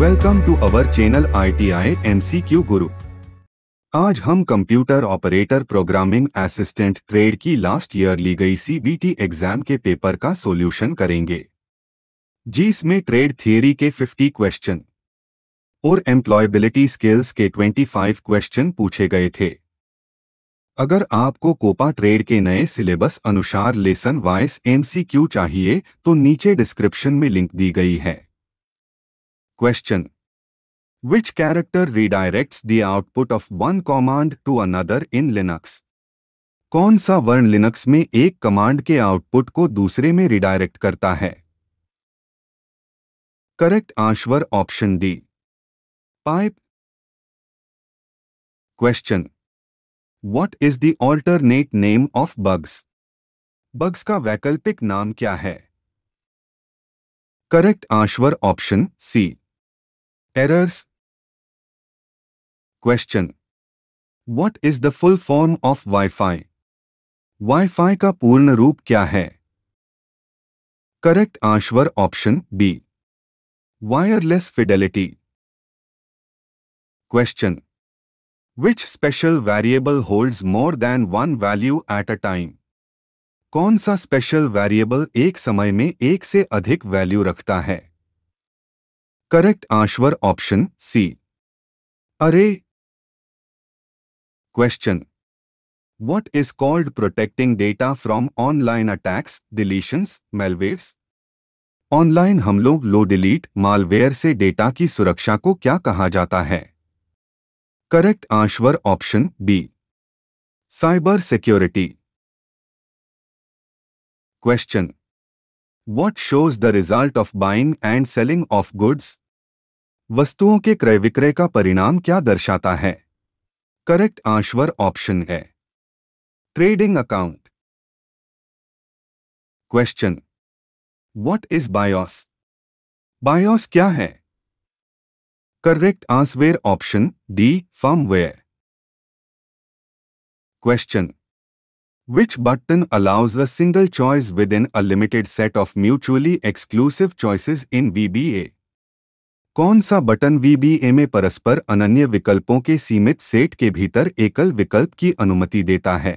Welcome to our channel ITI MCQ Guru. आज हम computer operator programming assistant trade की last year ली गई CBT एग्जाम के पेपर का सॉल्यूशन करेंगे, जिसमें ट्रेड थियरी के 50 क्वेश्चन और एम्प्लॉयबिलिटी स्किल्स के 25 क्वेश्चन पूछे गए थे। अगर आपको कोपा ट्रेड के नए सिलेबस अनुसार लेसन वाइज MCQ चाहिए तो नीचे डिस्क्रिप्शन में लिंक दी गई है। Question: Which character redirects the output of one command to another in Linux? कौन सा वर्ण लिनक्स में एक कमांड के आउटपुट को दूसरे में रिडायरेक्ट करता है? Correct answer option D, pipe. Question: What is the alternate name of bugs? Bugs का वैकल्पिक नाम क्या है? Correct answer option C, errors. Question: What is the full form of Wi-Fi? Wi-Fi का पूर्ण रूप क्या है? Correct answer option B, wireless fidelity. Question: Which special variable holds more than one value at a time? कौन सा special variable एक समय में एक से अधिक वैल्यू रखता है? करेक्ट आंसर ऑप्शन सी, अरे। Question: What is called protecting data from online attacks, deletions, malwares? Online हमलों, लो डिलीट, मालवेयर से डेटा की सुरक्षा को क्या कहा जाता है? Correct answer option B, cyber security. Question: What shows the result of buying and selling of goods? वस्तुओं के क्रय विक्रय का परिणाम क्या दर्शाता है? करेक्ट आंसर ऑप्शन है trading account. Question: What is BIOS? BIOS क्या है? Correct answer option D, firmware. Question: Which button allows a single choice within a limited set of mutually exclusive choices in VBA? कौन सा button VBA में परस्पर अनन्य विकल्पों के सीमित सेट के भीतर एकल विकल्प की अनुमति देता है?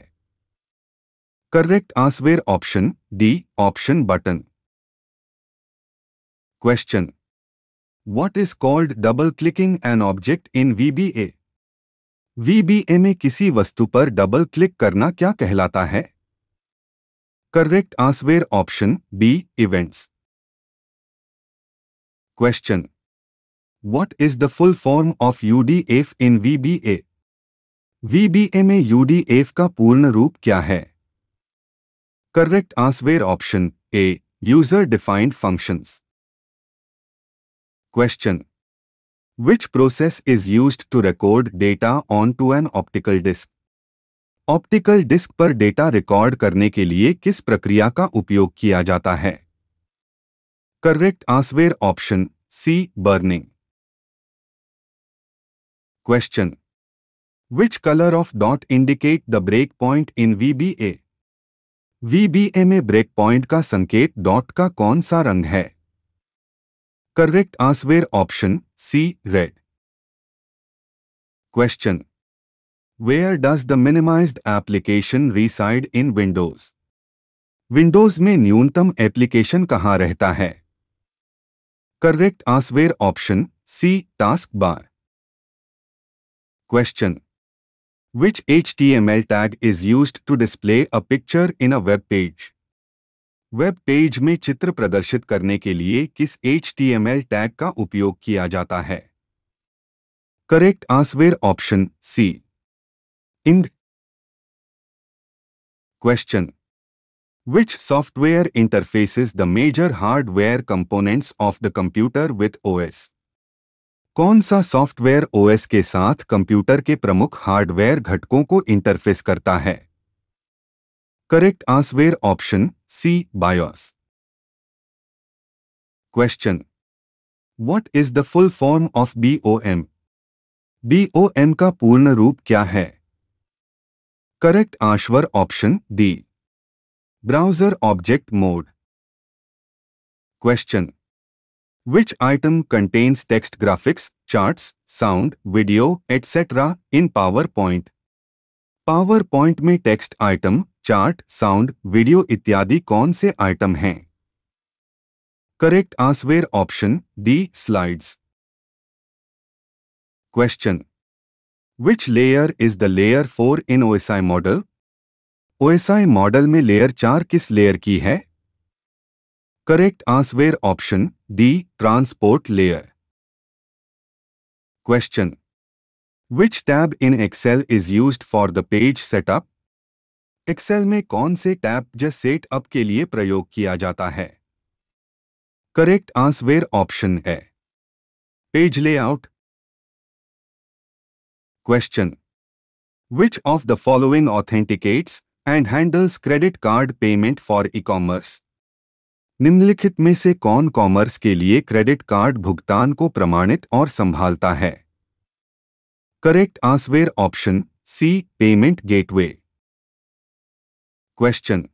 Correct answer option D, option button. Question: What is called double clicking an object in VBA? VBA में किसी वस्तु पर डबल क्लिक करना क्या कहलाता है? Correct answer option B, events. Question: What is the full form of UDF in VBA? VBA में UDF का पूर्ण रूप क्या है? Correct answer option A, user defined functions. Question: Which process is used to record data onto an optical disc? Optical disc पर data record करने के लिए किस प्रक्रिया का उपयोग किया जाता है? Correct answer option C, burning. Question: Which color of dot indicate the break point in VBA? VBA में ब्रेक पॉइंट का संकेत डॉट का कौन सा रंग है? Correct answer option C, red. Question: Where does the minimized application reside in Windows? Windows में न्यूनतम एप्लीकेशन कहाँ रहता है? Correct answer option C, task bar. Question: Which HTML tag is used to display a picture in a web page? Web page में चित्र प्रदर्शित करने के लिए किस HTML टैग का उपयोग किया जाता है? Correct answer option C, end. Question: Which software interfaces the major hardware components of the computer with OS? कौन सा सॉफ्टवेयर OS के साथ कंप्यूटर के प्रमुख हार्डवेयर घटकों को इंटरफेस करता है? Correct answer option C, BIOS। Question: What is the full form of BOM? BOM का पूर्ण रूप क्या है? Correct answer option D, browser object mode. Question: Which item contains text, graphics, charts, sound, video, etc. in PowerPoint? PowerPoint में text item, chart, sound, video इत्यादि कौन से item हैं? Correct answer option D, slides. Question, Which layer is the layer 4 in OSI model? OSI model में layer 4 किस layer की है? Correct answer option D, transport layer. Question, Which tab in Excel is used for the page setup? Excel में कौन से tab या setup के लिए प्रयोग किया जाता है? करेक्ट आंसर ऑप्शन है page layout. Question, Which of the following authenticates and handles credit card payment for e-commerce? निम्नलिखित में से कौन कॉमर्स के लिए क्रेडिट कार्ड भुगतान को प्रमाणित और संभालता है? Correct answer option C, payment gateway. Question,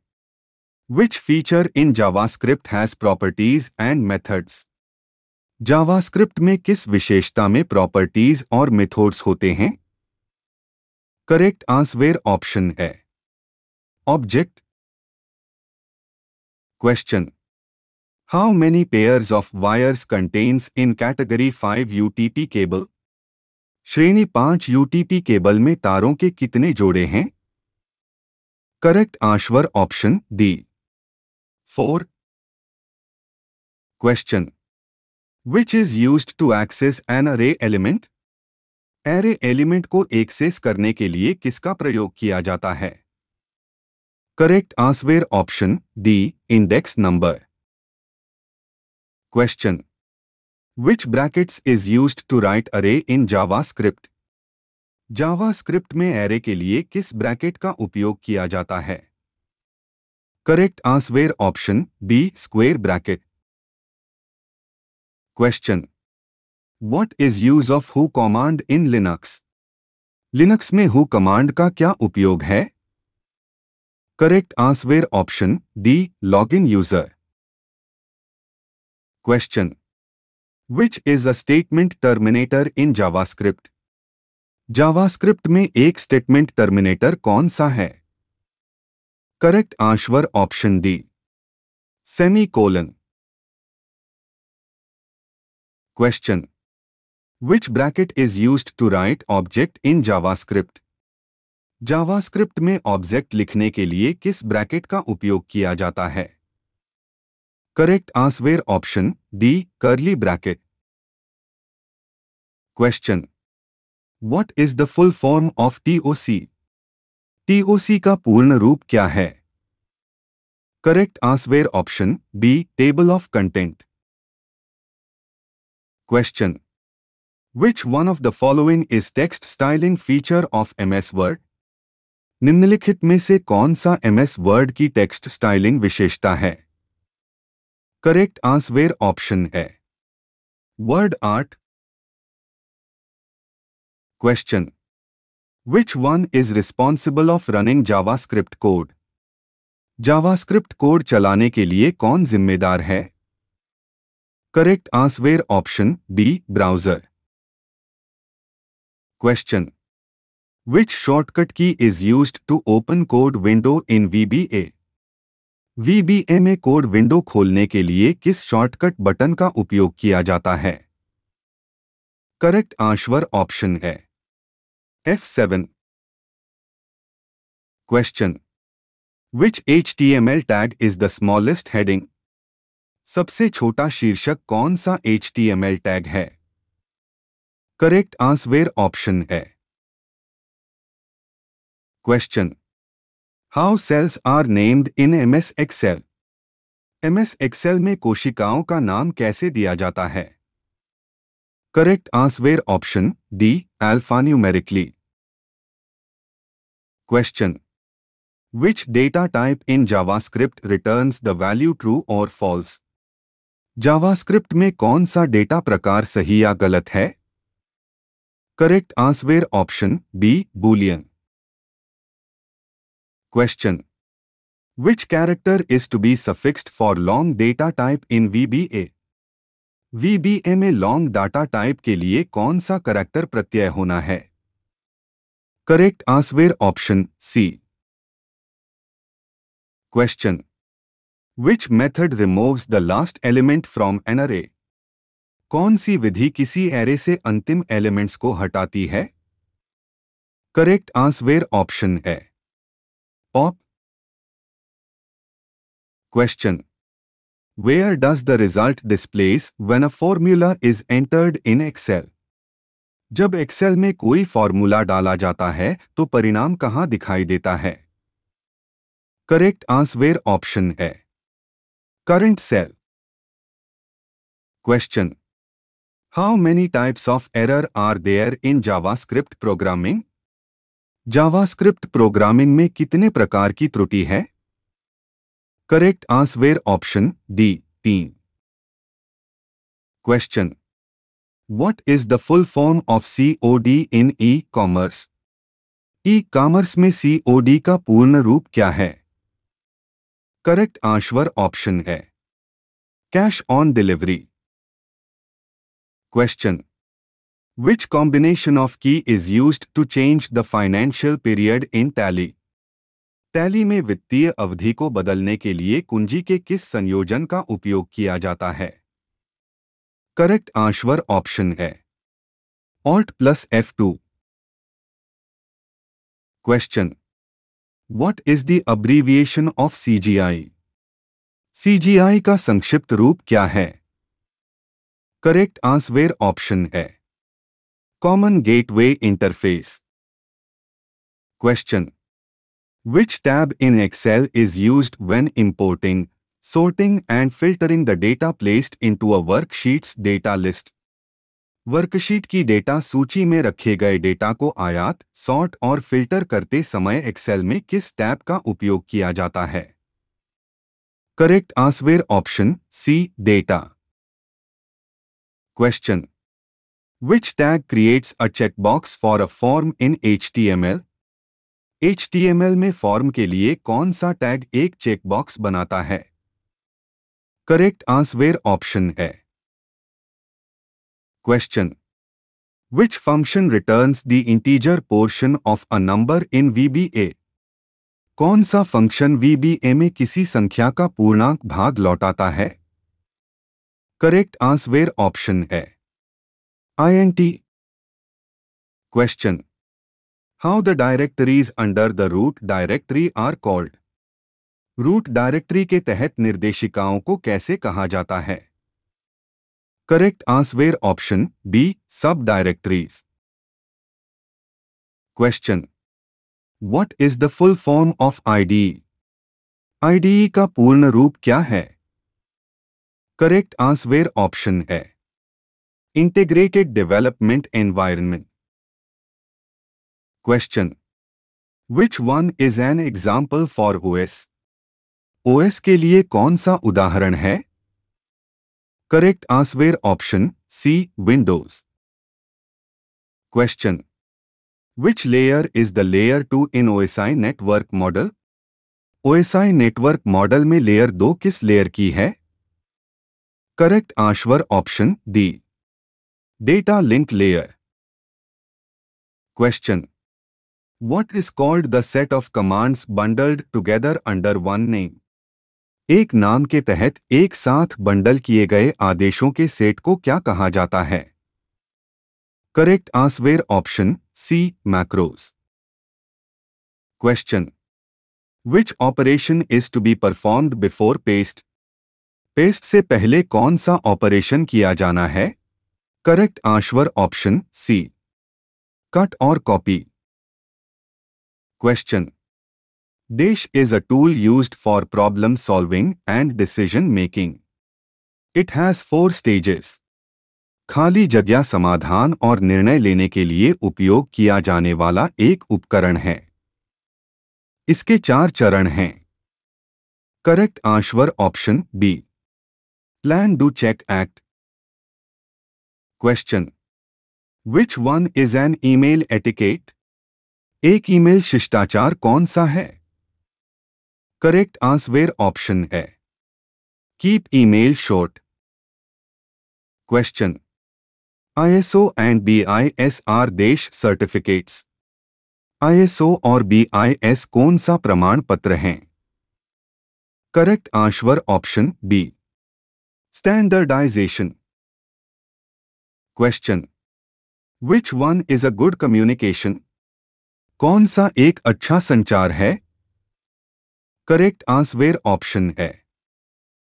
Which feature in JavaScript has properties and methods? JavaScript में किस विशेषता में प्रॉपर्टीज और मेथड्स होते हैं? करेक्ट आंसर ऑप्शन है object. Question, How many pairs of wires contains in category 5 UTP cable? श्रेणी 5 UTP cable में तारों के कितने जोड़े हैं? Correct answer option D, 4। Question, Which is used to access an array element? Array element को access करने के लिए किसका प्रयोग किया जाता है? Correct answer option D, index number. Question, Which brackets is used to write array in JavaScript? JavaScript में एरे के लिए किस ब्रैकेट का उपयोग किया जाता है? Correct answer option B, square bracket. Question, What is use of who command in Linux? Linux में who कमांड का क्या उपयोग है? Correct answer option D, login user. Question, Which is a statement terminator in JavaScript? JavaScript में एक statement terminator कौन सा है? Correct answer option D, semicolon. Question, Which bracket is used to write object in JavaScript? JavaScript में object लिखने के लिए किस ब्रैकेट का उपयोग किया जाता है? Correct answer option D, curly bracket. Question, What is the full form of TOC? TOC का पूर्ण रूप क्या है? Correct answer option B, table of content. Question, Which one of the following is text styling feature of MS Word? निम्नलिखित में से कौन सा MS Word की टेक्स्ट स्टाइलिंग विशेषता है? करेक्ट आंसर ऑप्शन है Word Art. Question, Which one is responsible of running JavaScript code? JavaScript code चलाने के लिए कौन जिम्मेदार है? Correct answer option B, browser. Question, Which shortcut key is used to open code window in VBA? VBA में code window खोलने के लिए किस शॉर्टकट बटन का उपयोग किया जाता है? करेक्ट आंसर ऑप्शन है F7। Question, Which HTML tag is the smallest heading? सबसे छोटा शीर्षक कौन सा HTML टैग है? करेक्ट आंसर ऑप्शन है Question, How cells are named in MS Excel? MS Excel में कोशिकाओं का नाम कैसे दिया जाता है? Correct answer option D, alphanumerically। Question, Which data type in JavaScript returns the value true or false? JavaScript में कौन सा डेटा प्रकार सही या गलत है? Correct answer option B, Boolean. Question, Which character is to be suffixed for long data type in VBA? VBA में long data type के लिए कौन सा करैक्टर प्रत्यय होना है? Correct answer option C. Question, Which method removes the last element from an array? कौन सी विधि किसी एरे से अंतिम एलिमेंट्स को हटाती है? करेक्ट आंसर ऑप्शन है pop. Question, Where does the result displays when a formula is entered in Excel? जब Excel में कोई फॉर्मूला डाला जाता है तो परिणाम कहां दिखाई देता है? करेक्ट आंसर ऑप्शन है current cell. Question, How many types of error are there in JavaScript programming? JavaScript programming में कितने प्रकार की त्रुटि है? Correct answer option D 3। Question, What is the full form of COD in e-commerce? E-commerce में COD का पूर्ण रूप क्या है? करेक्ट आंसर ऑप्शन है cash on delivery. Question, Which combination of key is used to change the financial period in Tally? Tally में वित्तीय अवधि को बदलने के लिए कुंजी के किस संयोजन का उपयोग किया जाता है? करेक्ट आंसर ऑप्शन है Alt plus F2। Question, What is the abbreviation of CGI? CGI का संक्षिप्त रूप क्या है? करेक्ट आंसर ऑप्शन है common gateway interface. Question, Which tab in Excel is used when importing, sorting and filtering the data placed into a worksheet's data list? Worksheet की data सूची में रखे गए डेटा को आयात, सॉर्ट और फिल्टर करते समय एक्सेल में किस टैब का उपयोग किया जाता है? Correct answer option C data. Question, Which tag creates a checkbox for a form in HTML? HTML में फॉर्म के लिए कौन सा टैग एक चेकबॉक्स बनाता है? करेक्ट आंसर ऑप्शन है Question, Which function returns the integer portion of a number in VBA? कौन सा फंक्शन VBA में किसी संख्या का पूर्णांक भाग लौटाता है? करेक्ट आंसर ऑप्शन है int। Question, How the directories under the root directory are called? Root directory के तहत निर्देशिकाओं को कैसे कहा जाता है? Correct answer option B subdirectories. Question, What is the full form of IDE? IDE का पूर्ण रूप क्या है? करेक्ट आंसर ऑप्शन है integrated development environment. Question, Which one is an example for OS? OS के लिए कौन सा उदाहरण है? Correct answer option C Windows. Question, Which layer is the layer 2 in OSI network model? OSI network model में layer 2 किस layer की है? Correct answer option D data link layer. Question, What is called the set of commands bundled together under one name? एक नाम के तहत एक साथ बंडल किए गए आदेशों के सेट को क्या कहा जाता है? Correct answer option C macros. Question, Which operation is to be performed before paste? Paste से पहले कौन सा ऑपरेशन किया जाना है? Correct answer option C cut और copy. Question, Dish is a tool used for problem solving and decision making. It has 4 stages. खाली जगह समाधान और निर्णय लेने के लिए उपयोग किया जाने वाला एक उपकरण है। इसके 4 चरण हैं। Correct answer option B plan do check act. Question, Which one is an email etiquette? एक ईमेल शिष्टाचार कौन सा है? करेक्ट आंसर ऑप्शन है keep email short. Question. ISO and BIS are देश सर्टिफिकेट्स. ISO और BIS कौन सा प्रमाण पत्र हैं? Correct answer option B, standardisation. Question. Which one is a good communication? कौन सा एक अच्छा संचार है? करेक्ट आंसर ऑप्शन है,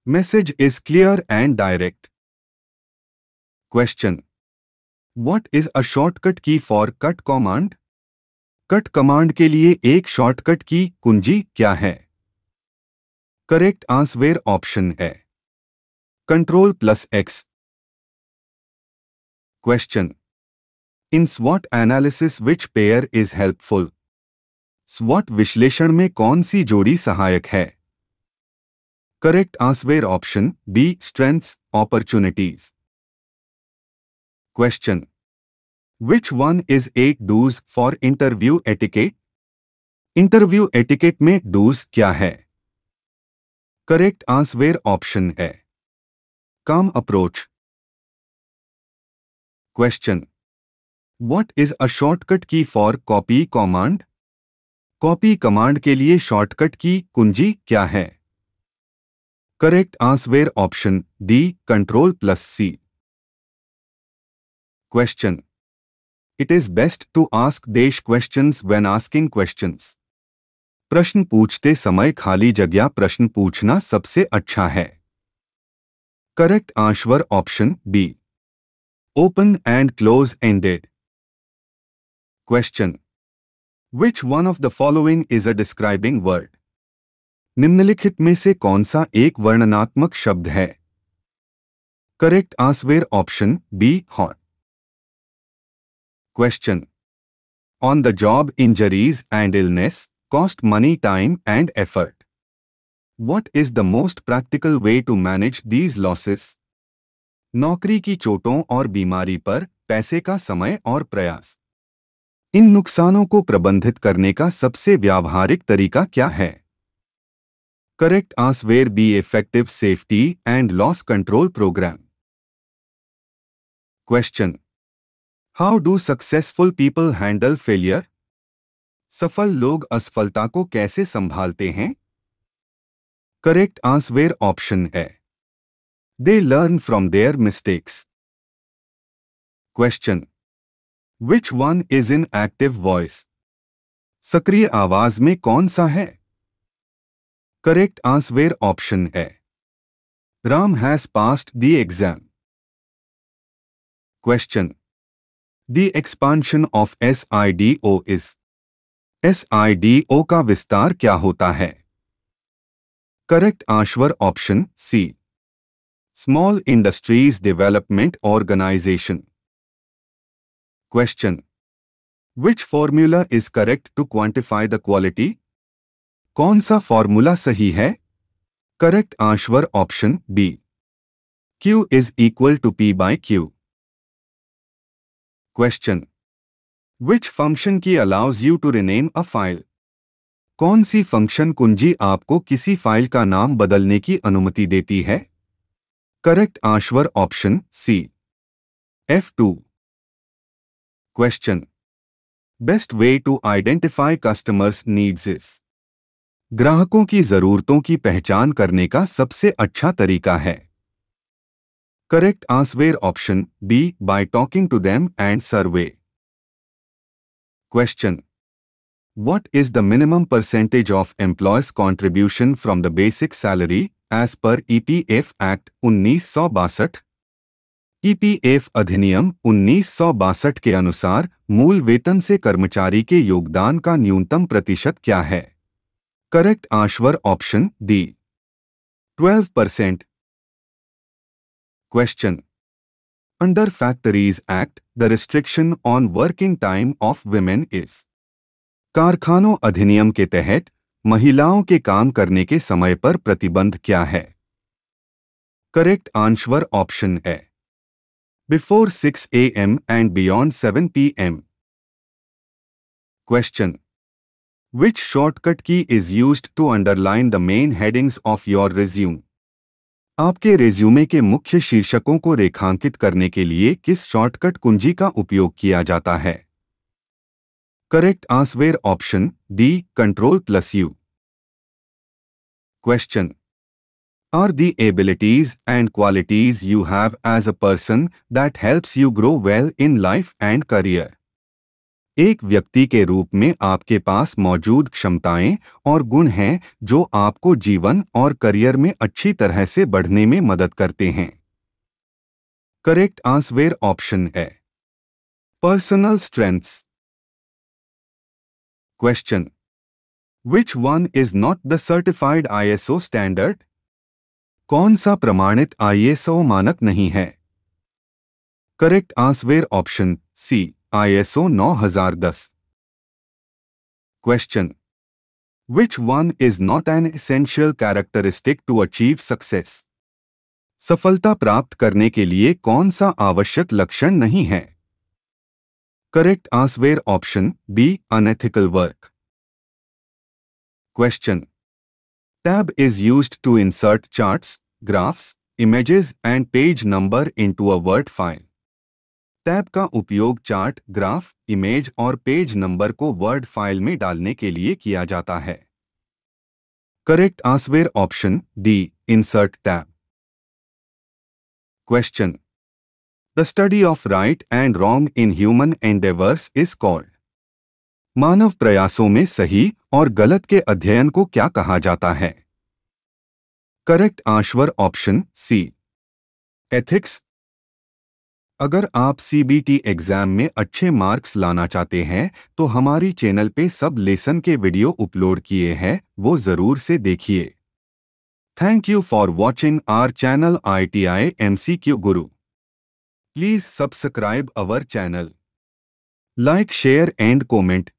message is clear and direct. Question. What is a shortcut key for cut command? Cut command के लिए एक शॉर्टकट की कुंजी क्या है? करेक्ट आंसर ऑप्शन है, Ctrl+X. Question. In SWOT analysis which pair is helpful? SWOT विश्लेषण में कौन सी जोड़ी सहायक है? Correct answer option B, strengths opportunities. Question. Which one is 8 dos for interview etiquette? Interview etiquette में डूज क्या है? करेक्ट आंसर ऑप्शन है, calm approach. Question. What is a shortcut key for copy command? Copy command के लिए shortcut की कुंजी क्या है? Correct answer option D, Ctrl+C. Question. It is best to ask these questions when asking questions. प्रश्न पूछते समय खाली जगह प्रश्न पूछना सबसे अच्छा है. Correct answer option B, open and close ended. Question. Which one of the following is a describing word? निम्नलिखित में से कौन सा एक वर्णनात्मक शब्द है? Correct answer option B, hot. Question. On the job injuries and illness cost money, time and effort. What is the most practical way to manage these losses? नौकरी की चोटों और बीमारी पर पैसे का समय और प्रयास. इन नुकसानों को प्रबंधित करने का सबसे व्यावहारिक तरीका क्या है? Correct answer B, effective safety and loss control program. Question. How do successful people handle failure? सफल लोग असफलता को कैसे संभालते हैं? करेक्ट आंसर ऑप्शन है, they learn from their mistakes. Question. Which one is in active voice? सक्रिय आवाज में कौन सा है? करेक्ट आंसर ऑप्शन है, Ram has passed the exam. Question. The expansion of SIDO is. SIDO का विस्तार क्या होता है? Correct answer option C, small industries development organisation. Question. Which formula is correct to quantify the quality? कौन सा formula सही है? Correct answer option B, Q is equal to P/Q. Question. Which function key allows you to rename a file? कौन सी function कुंजी आपको किसी file का नाम बदलने की अनुमति देती है? Correct answer option C, F2. Question. Best way to identify customers needs is. ग्राहकों की जरूरतों की पहचान करने का सबसे अच्छा तरीका है? Correct answer option B, by talking to them and survey. Question. What is the minimum percentage of employees' contribution from the basic salary as per EPF Act 1962? EPF अधिनियम 1962 के अनुसार मूल वेतन से कर्मचारी के योगदान का न्यूनतम प्रतिशत क्या है? Correct answer option D, 12%. Question. Under factories act the restriction on working time of women is. कारखानों अधिनियम के तहत महिलाओं के काम करने के समय पर प्रतिबंध क्या है? करेक्ट आंसर ऑप्शन है, before 6 AM and beyond 7 PM. Question. Which shortcut key is used to underline the main headings of your resume? आपके रेज्यूमे के मुख्य शीर्षकों को रेखांकित करने के लिए किस शॉर्टकट कुंजी का उपयोग किया जाता है? Correct answer option D, Ctrl+U. Question. Are the abilities and qualities you have as a person that helps you grow well in life and career? एक व्यक्ति के रूप में आपके पास मौजूद क्षमताएं और गुण हैं जो आपको जीवन और करियर में अच्छी तरह से बढ़ने में मदद करते हैं। करेक्ट आंसर ऑप्शन है personal strengths. Question. Which one is not the certified ISO standard? कौन सा प्रमाणित ISO मानक नहीं है? Correct answer option C, ISO 9010। Question. Which one is not an essential characteristic to achieve success? सफलता प्राप्त करने के लिए कौन सा आवश्यक लक्षण नहीं है? Correct answer option B, unethical work। Question. Tab is used to insert charts, graphs, images and page number into a Word file. Tab का उपयोग चार्ट, ग्राफ, इमेज और पेज नंबर को वर्ड फाइल में डालने के लिए किया जाता है। Correct answer option D, insert tab. Question. The study of right and wrong in human endeavours is called. मानव प्रयासों में सही और गलत के अध्ययन को क्या कहा जाता है? Correct answer option C, ethics. अगर आप सीबीटी एग्जाम में अच्छे मार्क्स लाना चाहते हैं तो हमारी चैनल पे सब लेसन के वीडियो अपलोड किए हैं, वो जरूर से देखिए। Thank you for watching our channel ITI MCQ Guru। Please subscribe our channel, like, share and comment।